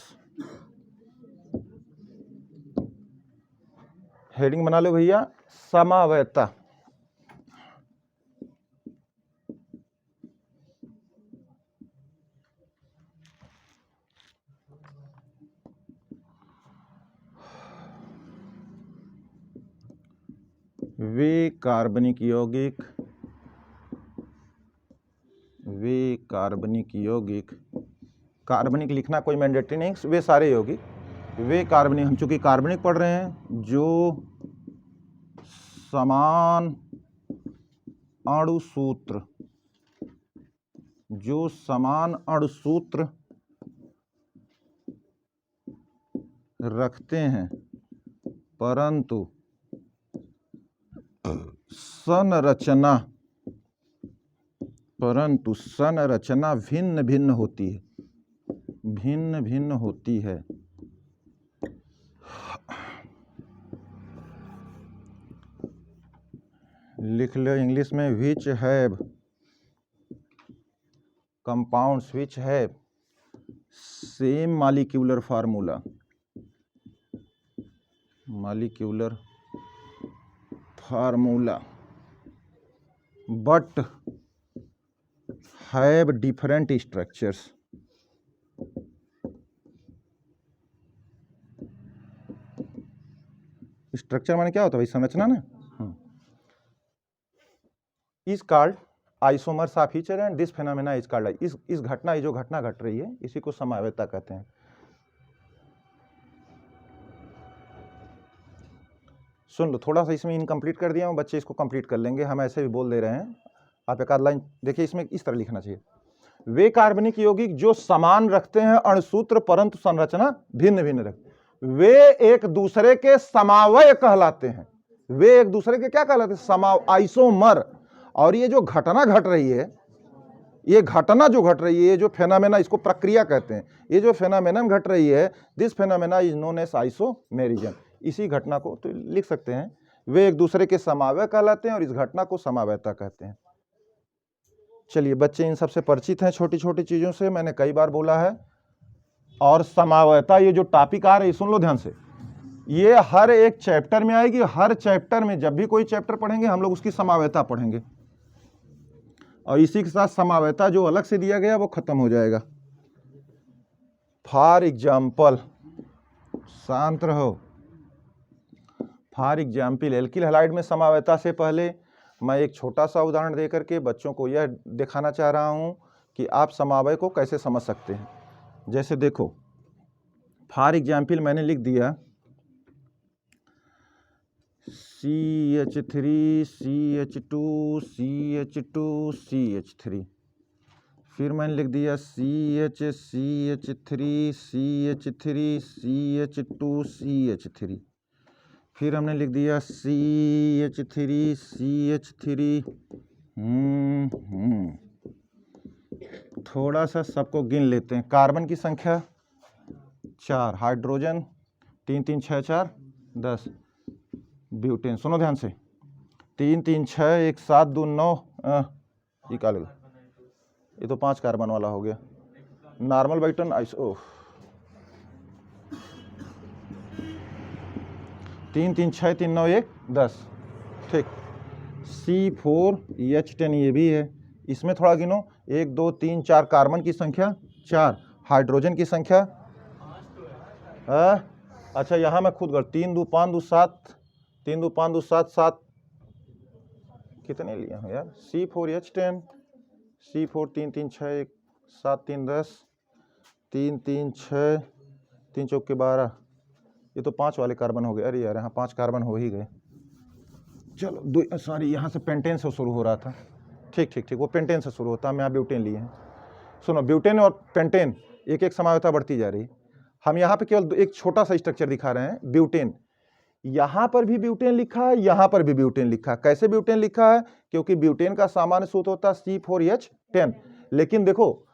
Heading बना लो भैया, समावयता। वे कार्बनिक यौगिक, कार्बनिक लिखना कोई मैंडेटरी नहीं, वे सारे यौगिक, वे कार्बनिक, हम चूंकि कार्बनिक पढ़ रहे हैं, जो समान अणुसूत्र रखते हैं, परंतु संरचना भिन्न भिन्न होती है। लिख लो इंग्लिश में, which have compounds which have same molecular formula but have different structures। Structure माने क्या होता है भाई? संरचना ना। Is called isomers of each other and this phenomena is called, इस घटना, ये जो घटना घट रही है, इसी को समवेता कहते हैं। सुन लो, थोड़ा सा इसमें इनकम्प्लीट कर दिया हूँ, बच्चे इसको कंप्लीट कर लेंगे, हम ऐसे भी बोल दे रहे हैं। आप एक आध लाइन देखिए, इसमें इस तरह लिखना चाहिए, वे कार्बनिक यौगिक जो समान रखते हैं अणुसूत्र परंतु संरचना भिन्न भिन्न रखते, वे एक दूसरे के समावय कहलाते हैं। वे एक दूसरे के क्या कहलाते हैं? आइसोमर। और ये जो घटना घट रही है, ये घटना जो घट रही है, जो फेनोमेना, इसको प्रक्रिया कहते हैं, ये जो फेनोमेनन घट रही है, this phenomena is known as isomerism. इसी घटना को तो लिख सकते हैं, वे एक दूसरे के समावय कहलाते हैं और इस घटना को समावयता कहते हैं। चलिए, बच्चे इन सबसे परिचित हैं, छोटी छोटी चीजों से, मैंने कई बार बोला है। और समावयता, ये जो टॉपिक आ रही है, सुन लो ध्यान से, ये हर एक चैप्टर में आएगी। हर चैप्टर में जब भी कोई चैप्टर पढ़ेंगे, हम लोग उसकी समावयता पढ़ेंगे, और इसी के साथ समावयता जो अलग से दिया गया वो खत्म हो जाएगा। फॉर एग्जाम्पल, शांत रहो, फॉर एग्जाम्पल एल्किल हैलाइड में समावयता से पहले मैं एक छोटा सा उदाहरण दे करके बच्चों को यह दिखाना चाह रहा हूं कि आप समावय को कैसे समझ सकते हैं। जैसे देखो, फॉर एग्जाम्पल मैंने लिख दिया CH3 CH2 CH2 CH3, फिर मैंने लिख दिया CH CH3 CH3 CH2 CH3, फिर हमने लिख दिया CH3 CH3। थोड़ा सा सबको गिन लेते हैं। कार्बन की संख्या 4, हाइड्रोजन 3 3 6 4 10, ब्यूटेन, सुनो ध्यान से, 3 3 6 1 7 2 9, निकाल, ये तो 5 कार्बन वाला हो गया। नॉर्मल बाइटन आइसो 3 3 6 3 9 1 10, ठीक। C4H10 ये भी है, इसमें थोड़ा गिनो, 1 2 3 4, कार्बन की संख्या 4, हाइड्रोजन की संख्या अच्छा यहाँ मैं खुद 3 2 5 2 7, 3 2 5 2 7 7, कितने लिया हूँ यार? C4H10, C4 3 3 6 1 7 3 10, 3 3 6 3 चौके 12, ये तो 5 वाले कार्बन हो गए। अरे यार, यहाँ 5 कार्बन हो ही गए। चलो सॉरी, यहाँ से पेंटेन से शुरू हो रहा था, ठीक, वो पेंटेन से शुरू होता है, हम यहाँ ब्यूटेन लिए हैं। सुनो, ब्यूटेन और पेंटेन एक एक समावयता बढ़ती जा रही। हम यहाँ पे केवल एक छोटा सा स्ट्रक्चर दिखा रहे हैं, ब्यूटेन। यहाँ पर भी ब्यूटेन लिखा है, यहाँ पर भी ब्यूटेन लिखा है। कैसे ब्यूटेन लिखा है? क्योंकि ब्यूटेन का सामान्य सूत्र होता है C4H10, लेकिन देखो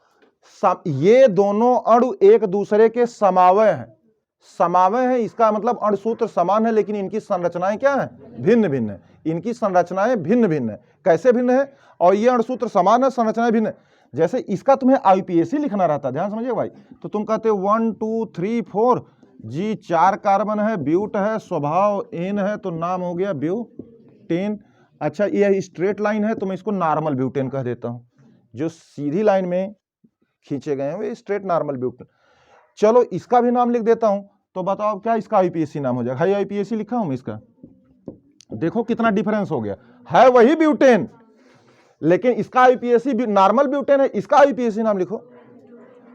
ये दोनों अणु एक दूसरे के समावय हैं। समावय है, इसका मतलब अणुसूत्र समान है, लेकिन इनकी संरचनाएं क्या है? भिन्न भिन्न है। इनकी संरचनाएं भिन्न भिन्न है। कैसे भिन्न है? और ये अणुसूत्र समान है, संरचनाएं भिन्न है। जैसे इसका तुम्हें आईपीएसी लिखना रहता, ध्यान समझिए भाई, तो तुम कहते 1 2 3 4, जी 4 कार्बन है, ब्यूट है, स्वभाव एन है, तो नाम हो गया ब्यूटेन। अच्छा, ये स्ट्रेट लाइन है तो मैं इसको नॉर्मल ब्यूटेन कह देता हूं। जो सीधी लाइन में खींचे गए हैं वो स्ट्रेट नॉर्मल ब्यूटेन। चलो, इसका भी नाम लिख देता हूं, तो बताओ क्या इसका आईपीएसी नाम हो जाएगा? हाई आईपीएसी लिखा हूं मैं इसका, देखो कितना डिफरेंस हो गया, है वही ब्यूटेन लेकिन इसका आईपीएसी नॉर्मल ब्यूटेन है, इसका आईपीएसी नाम लिखो।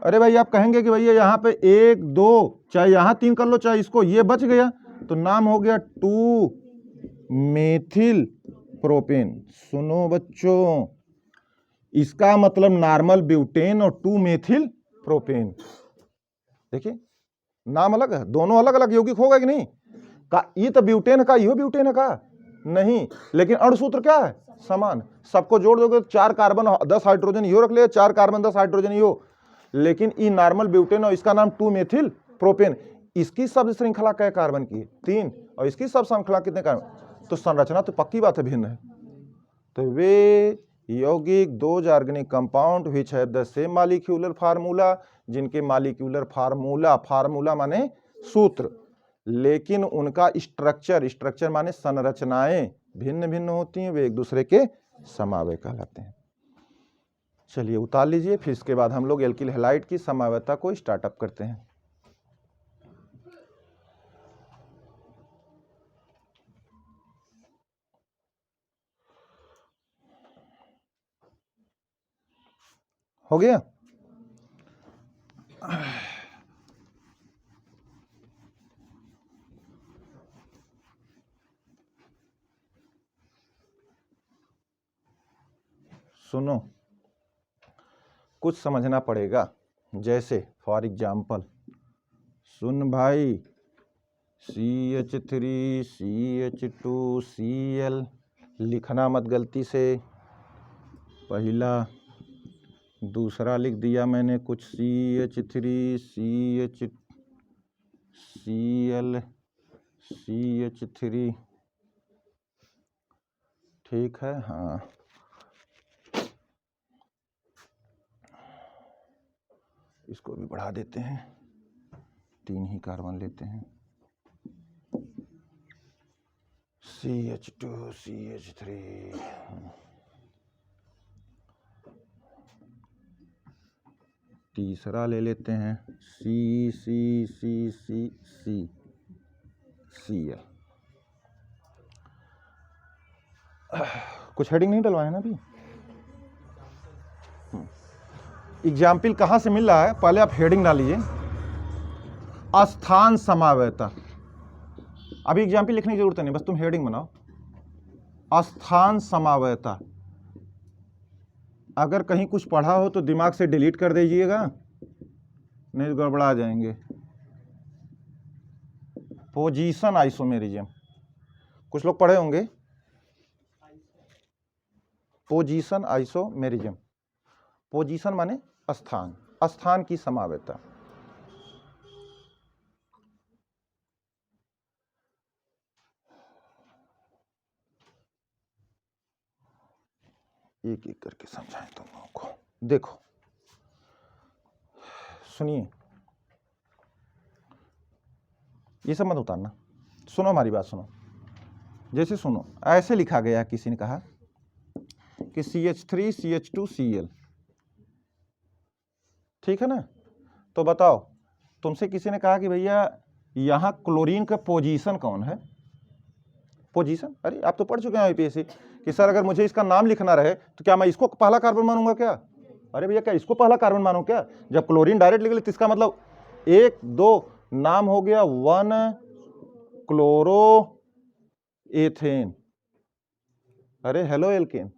अरे भाई आप कहेंगे कि भैया यहाँ पे 1 2 चाहे यहाँ 3 कर लो चाहे इसको, ये बच गया तो नाम हो गया 2 मेथिल प्रोपेन। सुनो बच्चों, इसका मतलब नॉर्मल ब्यूटेन और 2 मेथिल प्रोपेन। देखिए नाम अलग है, दोनों अलग अलग यौगिक होगा कि नहीं? का ये तो ब्यूटेन का, ये ब्यूटेन का नहीं, लेकिन अणुसूत्र क्या है? समान। सबको जोड़ दोगे तो 4 कार्बन 10 हाइड्रोजन यो रख ले, 4 कार्बन 10 हाइड्रोजन यो, लेकिन ये नॉर्मल ब्यूटेन और इसका नाम 2 मेथिल प्रोपेन। इसकी शब्द श्रृंखला कै कार्बन की है? 3, और इसकी शब्द श्रृंखला कितने कार्बन? तो संरचना तो पक्की बात है भिन्न है। तो वे यौगिक 2 organic compound which have the same molecular formula, जिनके मॉलिक्यूलर फार्मूला माने सूत्र, लेकिन उनका स्ट्रक्चर माने संरचनाएं भिन्न भिन्न होती हैं, वे एक दूसरे के समावय कहलाते हैं। चलिए उतार लीजिए, फिर इसके बाद हम लोग एल्किल हैलाइड की समावयता को स्टार्टअप करते हैं। हो गया? सुनो, कुछ समझना पड़ेगा, जैसे फॉर एग्जाम्पल सुन भाई, CH3 CH2 Cl लिखना मत गलती से, पहला दूसरा लिख दिया मैंने कुछ CH3 Cl CH3, ठीक है। हाँ इसको भी बढ़ा देते हैं, 3 ही कार्बन लेते हैं, CH2 CH3, तीसरा ले लेते हैं Cl। कुछ हेडिंग नहीं डलवाए ना अभी? एग्जाम्पल कहाँ से मिल रहा है, पहले आप हेडिंग डालिए, स्थान समावयता। अभी एग्जाम्पल लिखने की जरूरत नहीं, बस तुम हेडिंग बनाओ। स्थान समावयता, अगर कहीं कुछ पढ़ा हो तो दिमाग से डिलीट कर दीजिएगा, नहीं तो गड़बड़ा जाएंगे। पोजीशन आइसोमेरिज्म, कुछ लोग पढ़े होंगे, पोजीशन आइसोमेरिज्म। पोजीशन माने स्थान, स्थान की समावयता। एक एक करके समझाएं तुम लोगों को। देखो सुनिए, ये सब मत उतारना, सुनो हमारी बात सुनो। जैसे सुनो, ऐसे लिखा गया, किसी ने कहा कि CH3 CH2 Cl, ठीक है ना? तो बताओ, तुमसे किसी ने कहा कि भैया यहाँ क्लोरीन का पोजीशन कौन है? पोजीशन, अरे आप तो पढ़ चुके हैं आईपीएससी कि सर अगर मुझे इसका नाम लिखना रहे तो क्या मैं इसको पहला कार्बन मानूंगा क्या? अरे भैया क्या इसको पहला कार्बन मानूं क्या? जब क्लोरीन डायरेक्ट लिख ले तो इसका मतलब 1 2 नाम हो गया 1 क्लोरो एथेन, अरे हेलो एल्केन,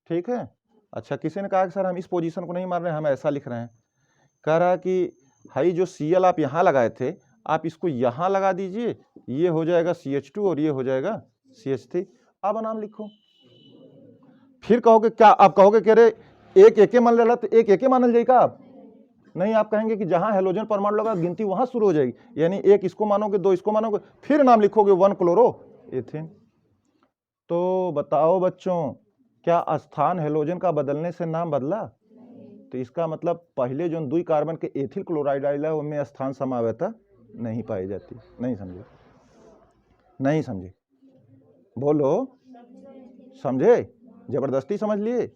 ठीक है। अच्छा, किसी ने कहा कि सर हम इस पोजीशन को नहीं मान रहे, हम ऐसा लिख रहे हैं। कह रहा है कि भाई जो Cl आप यहाँ लगाए थे, आप इसको यहाँ लगा दीजिए, ये हो जाएगा CH2 और ये हो जाएगा CH3। अब नाम लिखो। फिर कहोगे क्या? आप कहोगे कि अरे एक एके मान लेला तो एक एके मानल जाएगा? आप नहीं, आप कहेंगे कि जहां हेलोजन परमाणु लगा गिनती वहां शुरू हो जाएगी, यानी 1 इसको मानोगे, 2 इसको मानोगे, फिर नाम लिखोगे 1 क्लोरो एथेन। तो बताओ बच्चों, क्या स्थान हेलोजन का बदलने से नाम बदला? तो इसका मतलब पहले जो 2 कार्बन के एथिल क्लोराइड आइला है उनमें स्थान समावयता नहीं पाई जाती। नहीं समझे? नहीं समझे? बोलो, समझे? जबरदस्ती समझ लिए?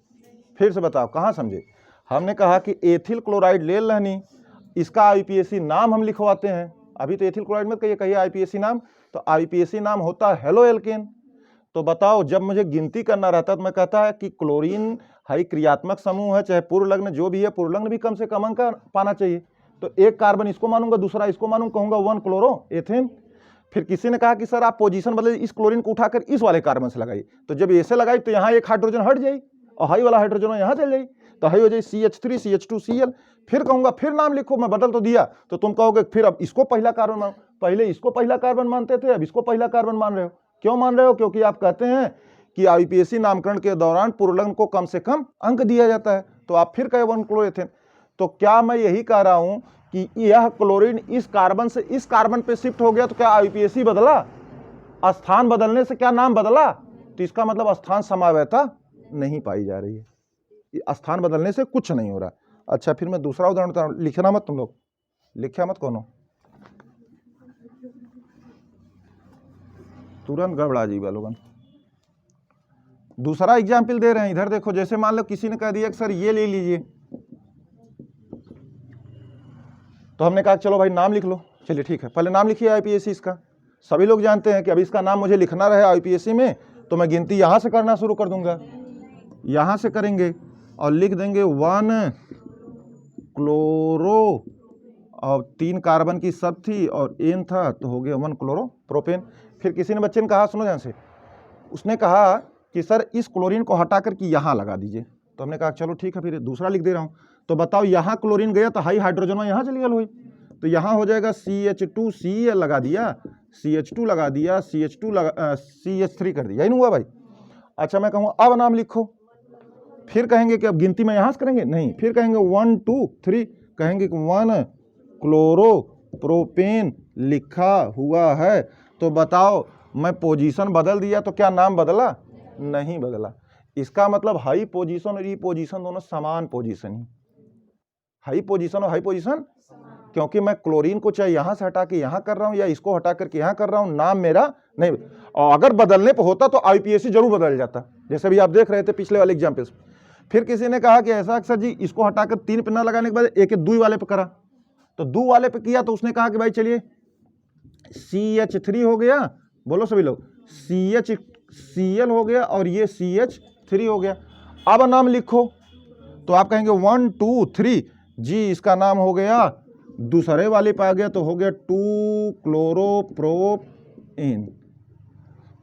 फिर से बताओ कहाँ समझे? हमने कहा कि एथिल क्लोराइड ले लेनी, इसका आईपीएसी नाम हम लिखवाते हैं। अभी तो एथिल क्लोराइड मत कहिए, कहिए आईपीएसी नाम तो आईपीएसी नाम होता है हेलो एल्केन। तो बताओ, जब मुझे गिनती करना रहता है तो मैं कहता है कि क्लोरीन हाई क्रियात्मक समूह है, चाहे पूर्व लग्न जो भी है, पूर्व लग्न भी कम से कम अंक पाना चाहिए। तो एक कार्बन इसको मानूंगा, दूसरा इसको मानूंगा, कहूंगा 1 क्लोरो एथेन। फिर किसी ने कहा कि सर आप पोजीशन बदले, इस क्लोरीन को उठाकर इस वाले कार्बन से लगाइए। तो जब ऐसे लगाई तो यहाँ एक हाइड्रोजन हट जाए और हाई वाला हाइड्रोजन यहाँ चल जाए, तो हाई हो जाए CH3 CH2Cl। फिर कहूंगा फिर नाम लिखो, मैं बदल तो दिया। तो तुम कहोगे फिर अब इसको पहला कार्बन मानो। पहले इसको पहला कार्बन मानते थे, अब इसको पहला कार्बन मान रहे हो। क्यों मान रहे हो? क्योंकि आप कहते हैं कि आईपीएसी नामकरण के दौरान पूर्व लग्न को कम से कम अंक दिया जाता है। तो आप फिर कहे 1 क्लोरोएथेन। तो क्या मैं यही कह रहा हूं कि यह क्लोरीन इस कार्बन से इस कार्बन पे शिफ्ट हो गया तो क्या आईपीएसी बदला? स्थान बदलने से क्या नाम बदला? तो इसका मतलब स्थान समवायता नहीं पाई जा रही है, स्थान बदलने से कुछ नहीं हो रहा। अच्छा, फिर मैं दूसरा उदाहरण बता रहा हूं, लिखना मत तुम लोग, लिखा मत कोनो, तुरंत गड़बड़ा जी लोगन। दूसरा एग्जाम्पल दे रहे हैं, इधर देखो। जैसे मान लो किसी ने कह दिया कि सर ये ले लीजिए, तो हमने कहा चलो भाई नाम लिख लो। चलिए ठीक है, पहले नाम लिखिए आईपीएसी इसका। सभी लोग जानते हैं कि अभी इसका नाम मुझे लिखना रहे आईपीएसी में, तो मैं गिनती यहां से करना शुरू कर दूंगा। यहां से करेंगे और लिख देंगे 1 क्लोरो, और 3 कार्बन की सब थी और एन था, तो हो गया 1 क्लोरो प्रोपेन। फिर किसी ने बच्चे ने कहा, सुनो ध्यान से, उसने कहा कि सर इस क्लोरीन को हटा करके यहाँ लगा दीजिए। तो हमने कहा चलो ठीक है, फिर दूसरा लिख दे रहा हूँ। तो बताओ, यहाँ क्लोरीन गया तो हाई हाइड्रोजन यहाँ चली गई, तो यहाँ हो जाएगा CH2Cl लगा दिया, CH2 लगा दिया, CH3 कर दिया, यही नहीं हुआ भाई? अच्छा, मैं कहूँ अब नाम लिखो। फिर कहेंगे कि अब गिनती में यहाँ से करेंगे? नहीं, फिर कहेंगे 1 2 3, कहेंगे कि 1 क्लोरो प्रोपेन लिखा हुआ है। तो बताओ, मैं पोजीशन बदल दिया तो क्या नाम बदला? नहीं बदला। इसका मतलब हाई पोजीशन और ई पोजीशन दोनों समान पोजीशन ही, हाई पोजीशन और हाई पोजीशन, क्योंकि मैं क्लोरीन को चाहे यहां से हटा के यहां कर रहा हूं या इसको हटा करके यहां कर रहा हूं, नाम मेरा नहीं। और अगर बदलने पर होता तो आईपीएसी जरूर बदल जाता, जैसे भी आप देख रहे थे पिछले वाले एग्जाम्पल। फिर किसी ने कहा कि ऐसा सर जी, इसको हटाकर 3 पे ना लगाने के बाद एक 2 वाले पे करा, तो 2 वाले पे किया तो उसने कहा कि भाई चलिए CH3 हो गया, बोलो सभी लोग, CHCl हो गया और ये CH3 हो गया। अब नाम लिखो, तो आप कहेंगे 1 2 3 जी, इसका नाम हो गया, दूसरे वाले पे आ गया तो हो गया 2 क्लोरोप्रोपेन।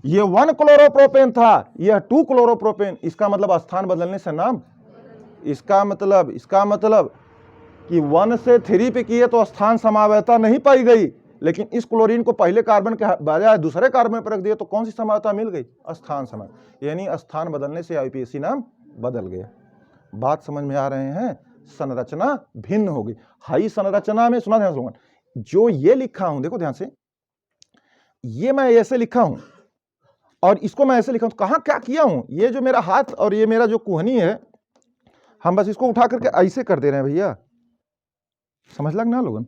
ये 1 क्लोरोप्रोपेन था, यह 2 क्लोरोप्रोपेन। इसका मतलब स्थान बदलने से नाम, इसका मतलब कि 1 से 3 पे किए तो स्थान समावयता नहीं पाई गई, लेकिन इस क्लोरीन को पहले कार्बन के बजाय दूसरे कार्बन पर रख दिया तो कौन सी समावयता मिल गई? स्थान समय, यानी स्थान बदलने से आईपीएसी नाम बदल गया। बात समझ में आ रहे हैं? संरचना भिन्न होगी। हाई संरचना में, सुना ध्यान से, जो ये लिखा हूं, देखो ध्यान से, ये मैं ऐसे लिखा हूं और इसको मैं ऐसे लिखा हूं, तो कहां क्या किया हूं? ये जो मेरा हाथ और ये मेरा जो कुहनी है, हम बस इसको उठा करके ऐसे कर दे रहे हैं भैया, समझ लग ना लोगन?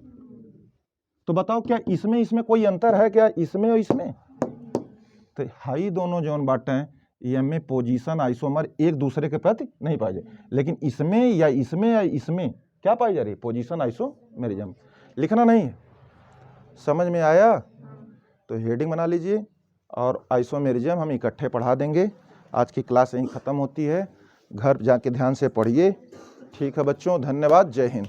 तो बताओ, क्या इसमें कोई अंतर है क्या, इसमें और इसमें? तो हाई दोनों जोन बाटे हैं, ये में पोजीशन आइसोमर एक दूसरे के प्रति नहीं पाए जाए, लेकिन इसमें या इसमें क्या पाई जा रही है? Position isomerism. लिखना नहीं है, समझ में आया? तो हेडिंग बना लीजिए और आइसोमेरिज्म हम इकट्ठे पढ़ा देंगे। आज की क्लास यहीं ख़त्म होती है, घर जाके ध्यान से पढ़िए। ठीक है बच्चों, धन्यवाद, जय हिंद।